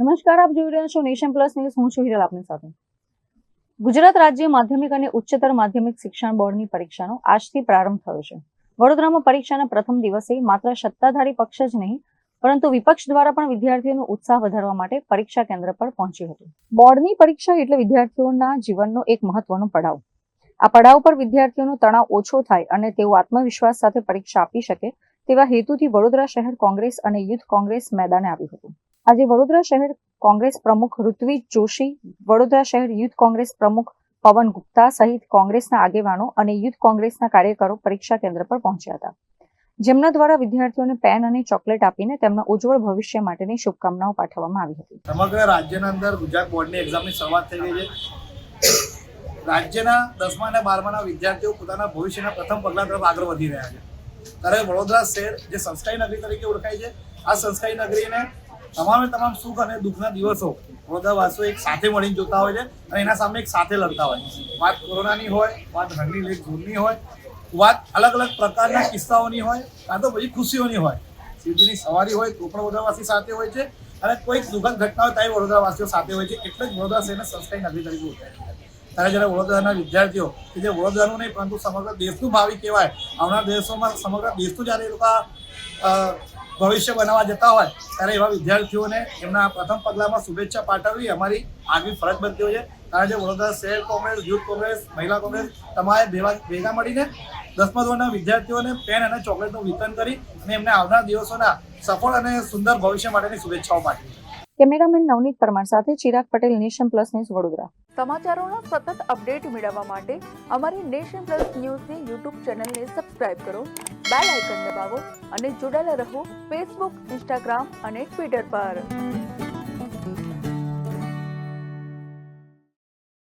નમસ્કાર, આપ જોઈ રહ્યા છો નેશન પ્લસ ન્યૂઝ. હું છું હિરલ આપની સાથે. ગુજરાત રાજ્ય માધ્યમિક અને ઉચ્ચતર માધ્યમિક શિક્ષણ બોર્ડની પરીક્ષાનો આજથી પ્રારંભ થયો છે. વડોદરામાં પરીક્ષાના પ્રથમ દિવસે માત્ર સત્તાધારી પક્ષ જ નહીં પરંતુ વિપક્ષ દ્વારા પણ વિદ્યાર્થીઓનો ઉત્સાહ વધારવા માટે પરીક્ષા કેન્દ્ર પર પહોંચ્યું હતું. બોર્ડની પરીક્ષા એટલે વિદ્યાર્થીઓના જીવનનો એક મહત્વનો પડાવ. આ પડાવ પર વિદ્યાર્થીઓનો તણાવ ઓછો થાય અને તેઓ આત્મવિશ્વાસ સાથે પરીક્ષા આપી શકે તેવા હેતુથી વડોદરા શહેર કોંગ્રેસ અને યુથ કોંગ્રેસ મેદાને આવ્યું હતું. આજે વડોદરા શહેર કોંગ્રેસ પ્રમુખ ઋત્વિજ જોશી, વડોદરા શહેર યુથ કોંગ્રેસ પ્રમુખ પવન ગુપ્તા સહિત કોંગ્રેસના આગેવાનો અને યુથ કોંગ્રેસના કાર્યકરો પરીક્ષા કેન્દ્ર પર પહોંચ્યા હતા, જેમના દ્વારા વિદ્યાર્થીઓને પેન અને ચોકલેટ આપીને તેમના ઉજ્જવળ ભવિષ્ય માટેની શુભકામનાઓ પાઠવવામાં આવી હતી. સમગ્ર રાજ્યના અંદર ગુજરાત બોર્ડની એક્ઝામની શરૂઆત થઈ ગઈ છે. રાજ્યના 10મા અને 12માના વિદ્યાર્થીઓ પોતાના ભવિષ્યના પ્રથમ પગલા તરફ આગળ વધી રહ્યા છે. ત્યારે વડોદરા શહેર જે સંસ્કારી નગરી તરીકે ઓળખાય છે, આ સંસ્કારી નગરીને તમામ સુખ અને દુઃખના દિવસો વડોદરાવાસીઓ એક સાથે મળીને જોતા હોય છે અને એના સામે એક સાથે લડતા હોય છે. વાત કોરોનાની હોય, વાત રંગની લેક ઝૂલની હોય, વાત અલગ અલગ પ્રકારના કિસ્સાઓની હોય, કાં તો પછી ખુશીઓની હોય. શિવજીની સવારી હોય તો પણ વડોદરાવાસી સાથે હોય છે અને કોઈક દુઃખદ ઘટના હોય તો વડોદરાવાસીઓ સાથે હોય છે. એટલે જ વડોદરા શહેરને સંસ્કારી નગરી તરીકે ઓળખાય છે. ત્યારે જ્યારે વડોદરાના વિદ્યાર્થીઓ કે જે વડોદરાનું નહીં પરંતુ સમગ્ર દેશનું ભાવિ કહેવાય, આવનાર દિવસોમાં સમગ્ર દેશનું જ્યારે એ લોકો ભવિષ્ય બનાવવા જતા હોય ત્યારે એવા વિદ્યાર્થીઓને એમના પ્રથમ પગલામાં શુભેચ્છા પાઠવવી અમારી આગવી ફરજ બનતી હોય છે. કારણ કે વડોદરા શહેર કોંગ્રેસ, યુથ કોંગ્રેસ, મહિલા કોંગ્રેસ તમારે ભેગા મળીને 10મા ધોરણના વિદ્યાર્થીઓને પેન અને ચોકલેટનું વિતરણ કરી અને એમને આવનાર દિવસોના સફળ અને સુંદર ભવિષ્ય માટેની શુભેચ્છાઓ પાઠવી. કેમેરામેન નવનીત પરમાર સાથે Chirag Patel, nation plus news, Vadodara. સમાચારોના સતત અપડેટ મેળવવા માટે અમારી નેશન પ્લસ ન્યૂઝની યુટ્યુબ ચેનલને સબસ્ક્રાઇબ કરો, બેલ આઇકન દબાવો અને જોડાયેલા રહો ફેસબુક, ઇન્સ્ટાગ્રામ અને ટ્વિટર પર.